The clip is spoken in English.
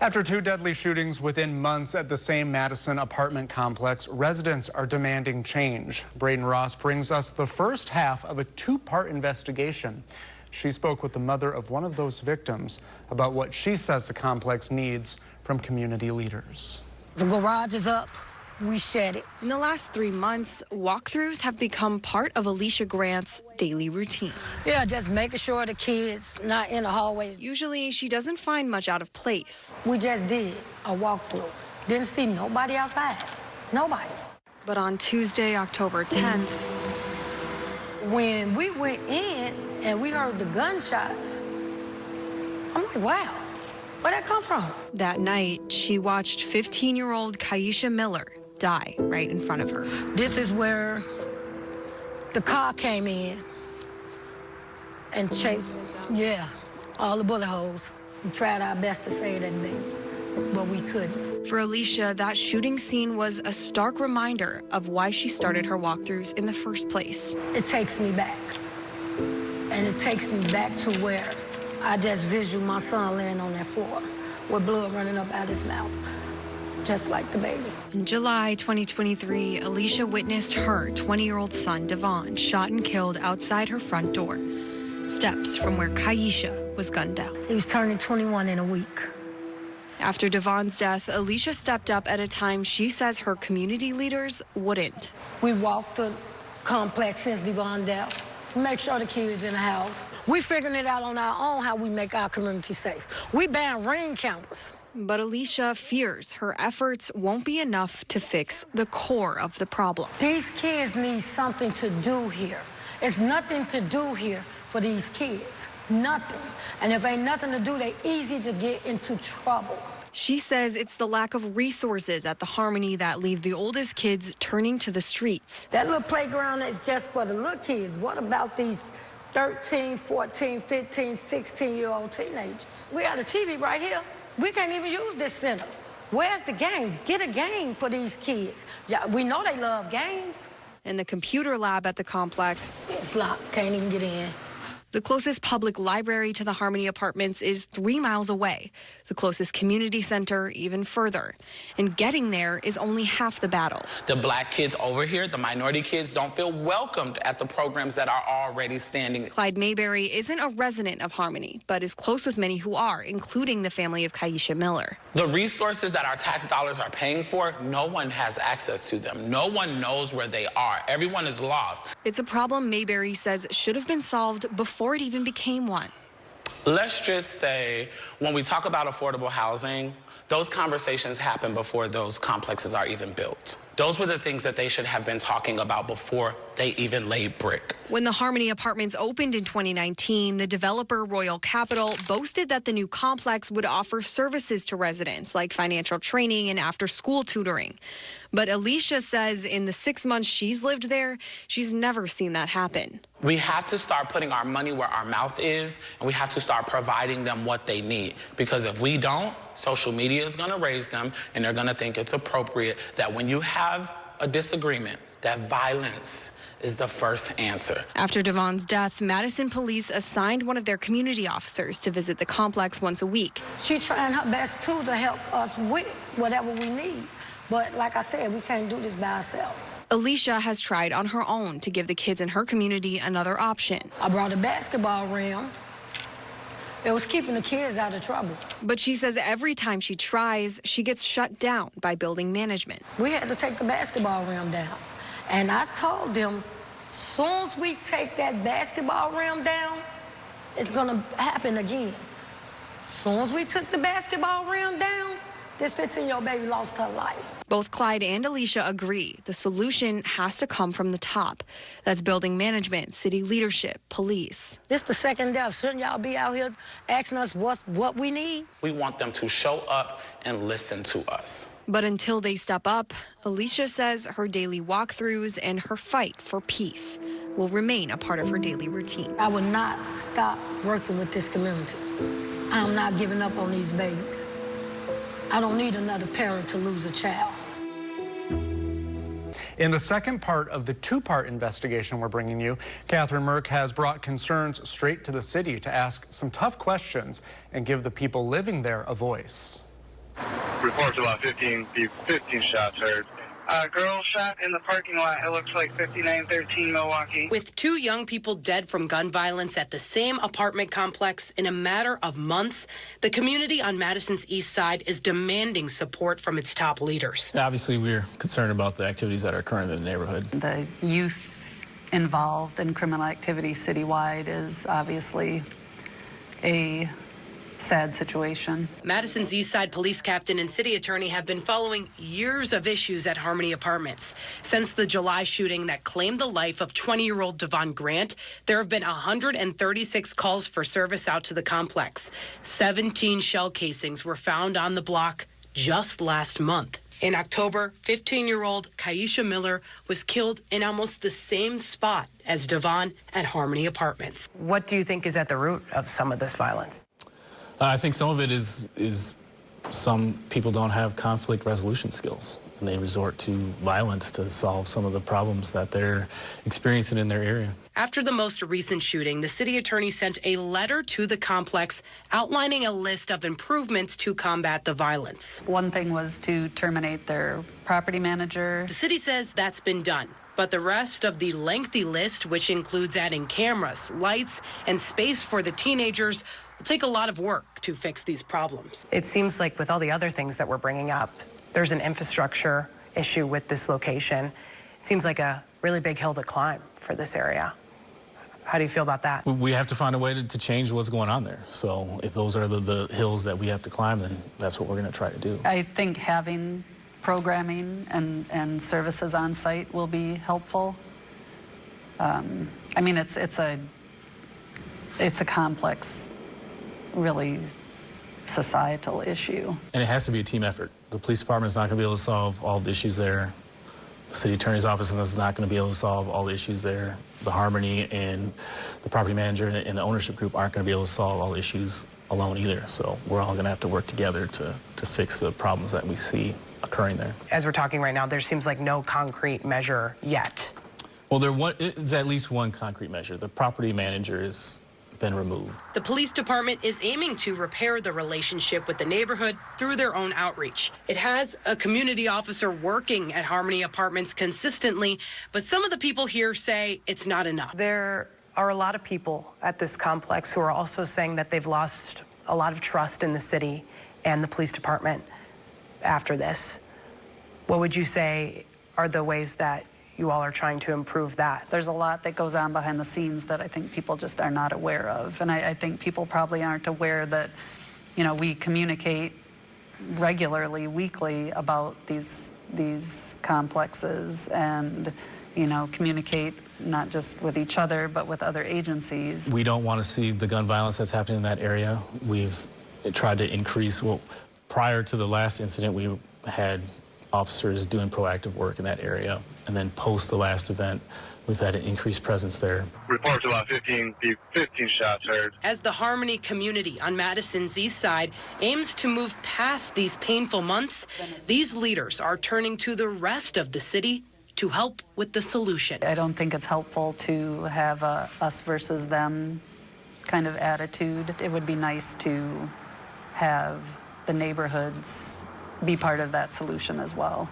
After two deadly shootings within months at the same Madison apartment complex, residents are demanding change. Braden Ross brings us the first half of a two-part investigation. She spoke with the mother of one of those victims about what she says the complex needs from community leaders. The garage is up. We shed it. In the last 3 months, walkthroughs have become part of Alicia Grant's daily routine. Yeah, just making sure the kids not in the hallways. Usually, she doesn't find much out of place. We just did a walkthrough. Didn't see nobody outside. Nobody. But on Tuesday, October 10th, when we went in and we heard the gunshots, I'm like, wow, where'd that come from? That night, she watched 15-year-old Kaisha Miller die right in front of her. This is where the car came in and chased, all the bullet holes. We tried our best to save that baby, but we couldn't. For Alicia, that shooting scene was a stark reminder of why she started her walkthroughs in the first place. It takes me back, and it takes me back to where I just visual my son laying on that floor with blood running up out his mouth, just like the baby. In July 2023, Alicia witnessed her 20-year-old son, Devon, shot and killed outside her front door, steps from where Kaisha was gunned down. He was turning 21 in a week. After Devon's death, Alicia stepped up at a time she says her community leaders wouldn't. We walked the complex since Devon's death. Make sure the kids in the house. We figuring it out on our own how we make our community safe. We ban ring cameras. But Alicia fears her efforts won't be enough to fix the core of the problem. These kids need something to do here. It's nothing to do here for these kids. Nothing. And if ain't nothing to do, they easy to get into trouble. She says it's the lack of resources at the Harmony that leave the oldest kids turning to the streets. That little playground is just for the little kids. What about these 13, 14, 15, 16-year-old teenagers? We got a TV right here. We can't even use this center. Where's the game? Get a game for these kids. Yeah, we know they love games. And the computer lab at the complex, it's locked. Can't even get in. The closest public library to the Harmony Apartments is 3 miles away. The closest community center even further. And getting there is only half the battle. The black kids over here, the minority kids, don't feel welcomed at the programs that are already standing. Clyde Mayberry isn't a resident of Harmony, but is close with many who are, including the family of Kaisha Miller. The resources that our tax dollars are paying for, no one has access to them. No one knows where they are. Everyone is lost. It's a problem Mayberry says should have been solved before it even became one. Let's just say when we talk about affordable housing, those conversations happen before those complexes are even built. Those were the things that they should have been talking about before they even laid brick. When the Harmony Apartments opened in 2019, the developer Royal Capital boasted that the new complex would offer services to residents like financial training and after-school tutoring. But Alicia says in the 6 months she's lived there, she's never seen that happen. We have to start putting our money where our mouth is, and we have to start providing them what they need. Because if we don't, social media is going to raise them, and they're going to think it's appropriate that when you have a disagreement, that violence is the first answer. After Devon's death, Madison police assigned one of their community officers to visit the complex once a week. She's trying her best, too, to help us with whatever we need. But like I said, we can't do this by ourselves. Alicia has tried on her own to give the kids in her community another option. I brought a basketball rim. It was keeping the kids out of trouble. But she says every time she tries, she gets shut down by building management. We had to take the basketball rim down. And I told them, as soon as we take that basketball rim down, it's going to happen again. As soon as we took the basketball rim down, this 15-year-old baby lost her life. Both Clyde and Alicia agree the solution has to come from the top. That's building management, city leadership, police. This the second death. Shouldn't y'all be out here asking us what we need? We want them to show up and listen to us. But until they step up, Alicia says her daily walkthroughs and her fight for peace will remain a part of her daily routine. I will not stop working with this community. I'm not giving up on these babies. I don't need another parent to lose a child. In the second part of the two-part investigation we're bringing you, Kathryn Merck has brought concerns straight to the city to ask some tough questions and give the people living there a voice. Reports about 15 shots heard. Girl shot in the parking lot. It looks like 5913 Milwaukee. With 2 young people dead from gun violence at the same apartment complex in a matter of months, the community on Madison's east side is demanding support from its top leaders. Obviously, we're concerned about the activities that are occurring in the neighborhood. The youth involved in criminal activity citywide is obviously a sad situation. Madison's East Side police captain and city attorney have been following years of issues at Harmony Apartments. Since the July shooting that claimed the life of 20-year-old Devon Grant, there have been 136 calls for service out to the complex. 17 shell casings were found on the block just last month. In October, 15-year-old Kaisha Miller was killed in almost the same spot as Devon at Harmony Apartments. What do you think is at the root of some of this violence? I think some of it is some people don't have conflict resolution skills, and they resort to violence to solve some of the problems that they're experiencing in their area. After the most recent shooting, the city attorney sent a letter to the complex outlining a list of improvements to combat the violence. One thing was to terminate their property manager. The city says that's been done. But the rest of the lengthy list, which includes adding cameras, lights, and space for the teenagers, will take a lot of work to fix these problems. It seems like with all the other things that we're bringing up, there's an infrastructure issue with this location. It seems like a really big hill to climb for this area. How do you feel about that? We have to find a way to change what's going on there. So if those are the hills that we have to climb, then that's what we're going to try to do. I think having programming and services on site will be helpful. I mean, it's a complex, really societal issue. And it has to be a team effort. The police department is not going to be able to solve all the issues there. The city attorney's office is not going to be able to solve all the issues there. The Harmony and the property manager and the ownership group aren't going to be able to solve all the issues alone either. So we're all going to have to work together to fix the problems that we see occurring there. As we're talking right now, there seems like no concrete measure yet. Well, it's at least one concrete measure. The property manager has been removed. The police department is aiming to repair the relationship with the neighborhood through their own outreach. It has a community officer working at Harmony Apartments consistently, but some of the people here say it's not enough. There are a lot of people at this complex who are also saying that they've lost a lot of trust in the city and the police department after this. What would you say are the ways that you all are trying to improve that? There's a lot that goes on behind the scenes that I think people just are not aware of. And I think people probably aren't aware that, you know, we communicate regularly, weekly about these complexes and, you know, communicate not just with each other, but with other agencies. We don't want to see the gun violence that's happening in that area. We've tried to increase, well, prior to the last incident, we had officers doing proactive work in that area. And then post the last event, we've had an increased presence there. Reports about 15 shots heard. As the Harmony community on Madison's east side aims to move past these painful months, these leaders are turning to the rest of the city to help with the solution. I don't think it's helpful to have a us versus them kind of attitude. It would be nice to have the neighborhoods be part of that solution as well.